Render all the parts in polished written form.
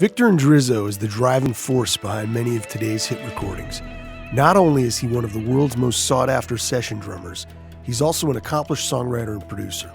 Victor Indrizzo is the driving force behind many of today's hit recordings. Not only is he one of the world's most sought-after session drummers, he's also an accomplished songwriter and producer.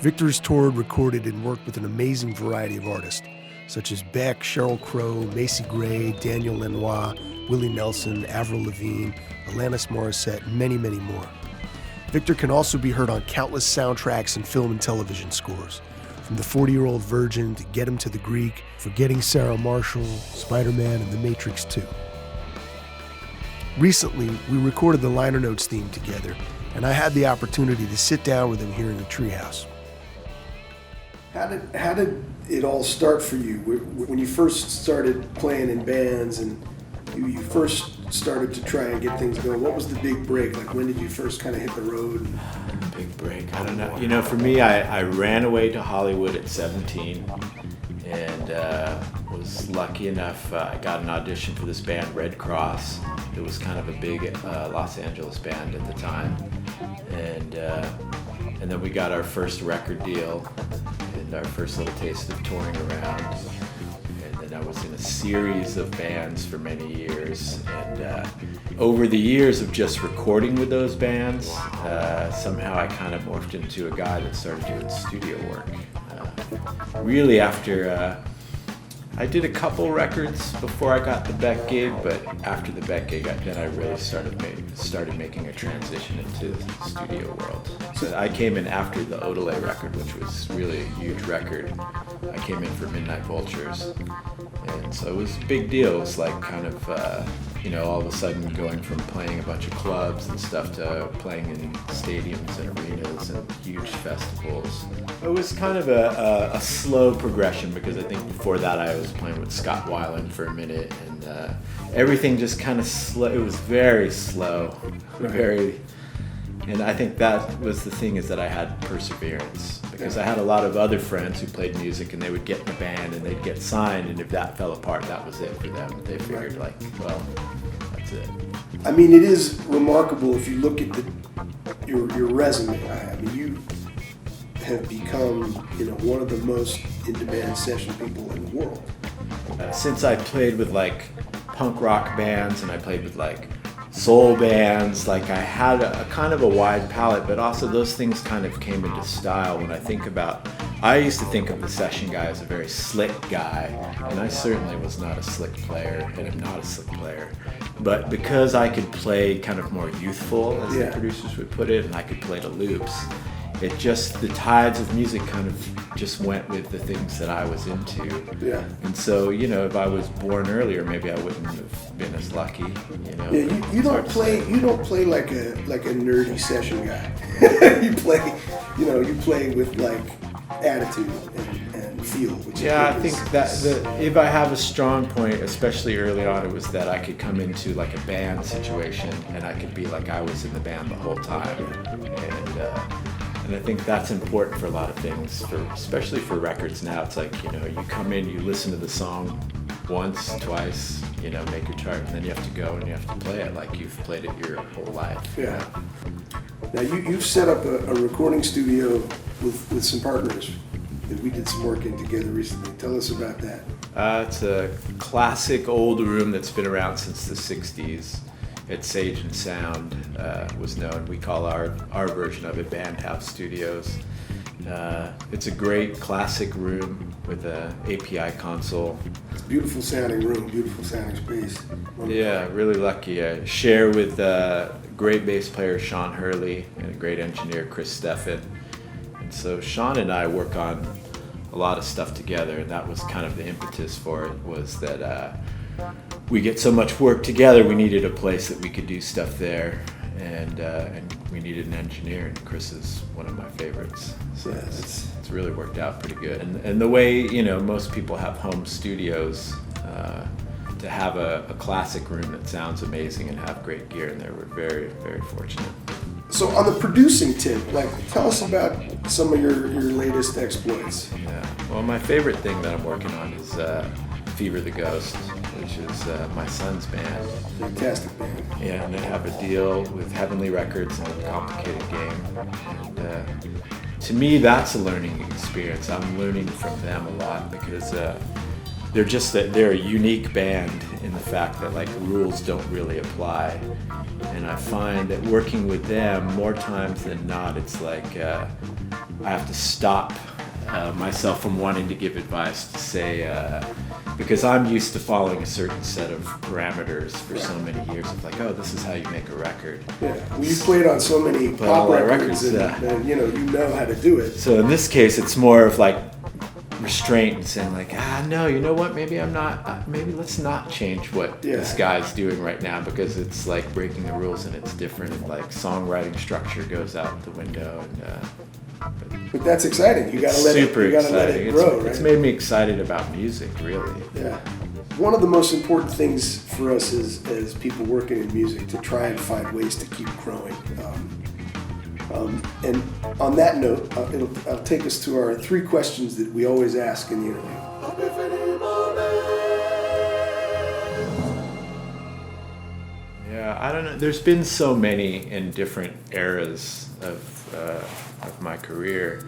Victor has toured, recorded, and worked with an amazing variety of artists, such as Beck, Sheryl Crow, Macy Gray, Daniel Lanois, Willie Nelson, Avril Lavigne, Alanis Morissette, and many, many more. Victor can also be heard on countless soundtracks and film and television scores, from The 40-Year-Old Virgin to Get Him to the Greek, Forgetting Sarah Marshall, Spider-Man, and The Matrix 2. Recently, we recorded the liner notes theme together, and I had the opportunity to sit down with him here in the treehouse. How did it all start for you? When you first started playing in bands and you first started to try and get things going, what was the big break? Like, when did you first kind of hit the road? Big break, I don't know. You know, for me, I ran away to Hollywood at 17 and was lucky enough, I got an audition for this band, Red Cross. It was kind of a big Los Angeles band at the time. And then we got our first record deal and our first little taste of touring around. And I was in a series of bands for many years, and over the years of just recording with those bands, somehow I kind of morphed into a guy that started doing studio work. Really after, I did a couple records before I got the Beck gig, but after the Beck gig, then I really started making a transition into the studio world. So I came in after the Odelay record, which was really a huge record. I came in for Midnight Vultures, and so it was a big deal. It was like kind of, all of a sudden going from playing a bunch of clubs and stuff to playing in stadiums and arenas and huge festivals. It was kind of a slow progression, because I think before that I was playing with Scott Weiland for a minute, and everything just kind of slow. It was very slow, and I think that was the thing, is that I had perseverance, because I had a lot of other friends who played music, and they would get in a band and they'd get signed, and if that fell apart, that was it for them. They figured, like, well, that's it. I mean, it is remarkable if you look at your resume. I mean, you have become, one of the most in-demand session people in the world. Since I played with like punk rock bands and I played with like soul bands, like I had a kind of a wide palette, but also those things kind of came into style. When I used to think of the session guy as a very slick guy, and I certainly was not a slick player, and am not a slick player. But because I could play kind of more youthful, as the producers would put it, and I could play the loops, the tides of music kind of just went with the things that I was into. Yeah. And so, if I was born earlier, maybe I wouldn't have been as lucky. Yeah, you don't play like a nerdy session guy. you play with like attitude and feel. Which I think that if I have a strong point, especially early on, it was that I could come into like a band situation and I could be like I was in the band the whole time. And I think that's important for a lot of things, especially for records now. It's like, you come in, you listen to the song once, twice, make your chart, and then you have to go and you have to play it like you've played it your whole life. Yeah. Now you've set up a recording studio with some partners that we did some work in together recently. Tell us about that. It's a classic old room that's been around since the 60s. At Sage and Sound was known. We call our version of it Band House Studios. It's a great classic room with an API console. It's a beautiful sounding room, beautiful sounding space. Yeah, really lucky. I share with great bass player Sean Hurley and a great engineer Chris Steffen. And so Sean and I work on a lot of stuff together, and that was kind of the impetus for it, was that we get so much work together, we needed a place that we could do stuff there, and we needed an engineer, and Chris is one of my favorites. So it's really worked out pretty good. And the way, most people have home studios, to have a classic room that sounds amazing and have great gear in there, we're very, very fortunate. So on the producing tip, tell us about some of your latest exploits. Yeah, well, my favorite thing that I'm working on is Fever the Ghost, which is my son's band. Fantastic band. Yeah, and they have a deal with Heavenly Records and a complicated game. And to me, that's a learning experience. I'm learning from them a lot, because they're a unique band in the fact that like rules don't really apply. And I find that working with them more times than not, it's like I have to stop myself from wanting to give advice to say, because I'm used to following a certain set of parameters for so many years of like, oh, this is how you make a record. Yeah, well, you played on so many pop records and you know how to do it. So in this case, it's more of like restraint and saying like, no, you know what, maybe let's not change what this guy's doing right now, because it's like breaking the rules and it's different. Like songwriting structure goes out the window. But that's exciting. You gotta let it grow, right? It's made me excited about music, really. Yeah. One of the most important things for us as people working in music to try and find ways to keep growing. And on that note, I'll take us to our 3 questions that we always ask in the interview. Yeah, I don't know. There's been so many in different eras of my career,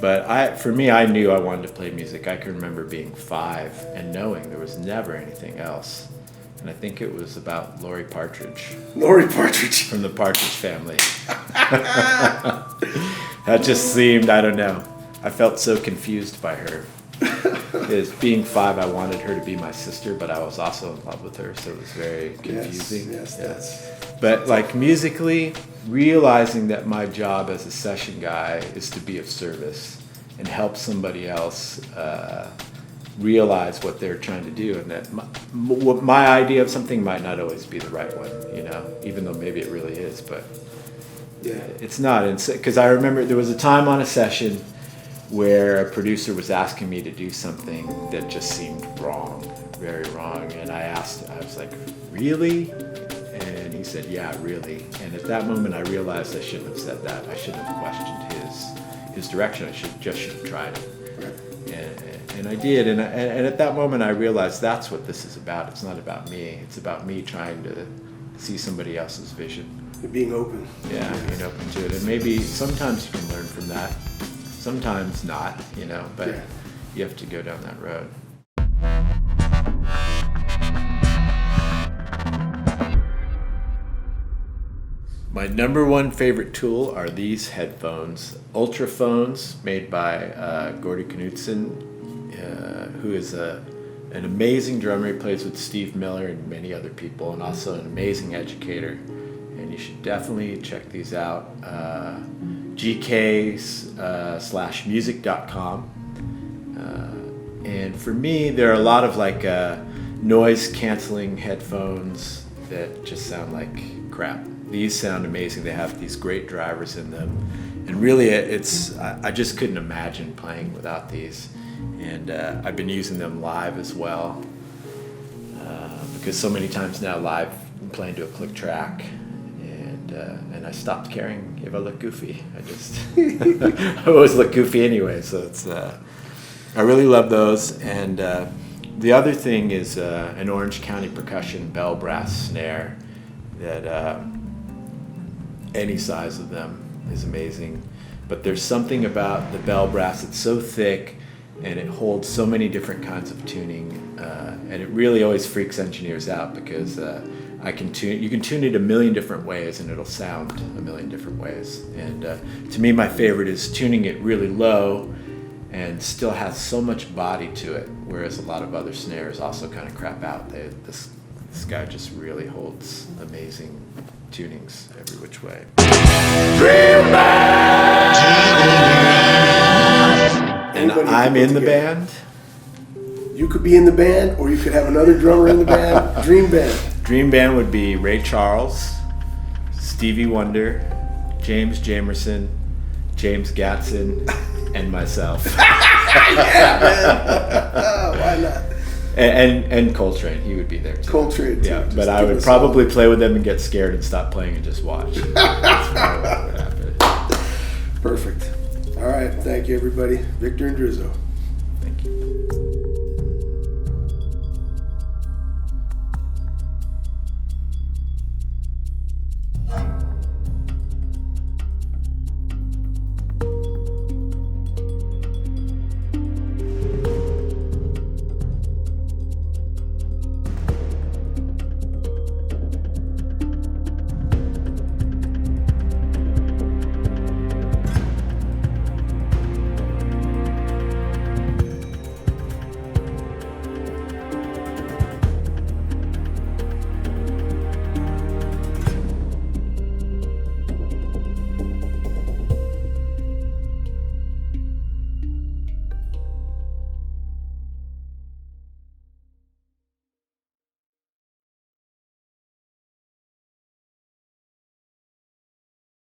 but for me, I knew I wanted to play music. I can remember being 5 and knowing there was never anything else. And I think it was about Lori Partridge. Lori Partridge. From the Partridge Family. That just seemed, I don't know. I felt so confused by her. As being 5, I wanted her to be my sister, but I was also in love with her, so it was very confusing. Yes. But like musically, realizing that my job as a session guy is to be of service and help somebody else realize what they're trying to do, and that my idea of something might not always be the right one, even though maybe it really is, but it's not. Because I remember there was a time on a session where a producer was asking me to do something that just seemed wrong, very wrong, and I was like, really? And he said, yeah, really. And at that moment I realized I shouldn't have said that. I shouldn't have questioned his direction. I should have tried it. And I did, and at that moment I realized that's what this is about. It's not about me. It's about me trying to see somebody else's vision. You're being open. Yeah, being open to it. And maybe sometimes you can learn from that, sometimes not, but you have to go down that road. My number 1 favorite tool are these headphones, Ultraphones, made by Gordy Knudsen, who is an amazing drummer. He plays with Steve Miller and many other people, and also an amazing educator. And you should definitely check these out. gk/music.com. And for me, there are a lot of like noise canceling headphones that just sound like crap. These sound amazing. They have these great drivers in them, and really I just couldn't imagine playing without these. And I've been using them live as well, because so many times now live I'm playing to a click track, and I stopped caring if I look goofy. I always look goofy anyway, so it's I really love those. And the other thing is an Orange County Percussion bell brass snare that any size of them is amazing, but there's something about the bell brass. It's so thick and it holds so many different kinds of tuning, and it really always freaks engineers out, because you can tune it a million different ways and it'll sound a million different ways. And to me, my favorite is tuning it really low and still has so much body to it, whereas a lot of other snares also kind of crap out. This guy just really holds amazing tunings every which way. And I'm in the band. You could be in the band, or you could have another drummer in the band. Dream band. Dream band would be Ray Charles, Stevie Wonder, James Jamerson, James Gatson, and myself. Yeah, man. Why not? And Coltrane, he would be there too. Coltrane too. Yeah, but I would probably play with them and get scared and stop playing and just watch. That's probably what would happen. Perfect. All right, thank you everybody. Victor Indrizzo.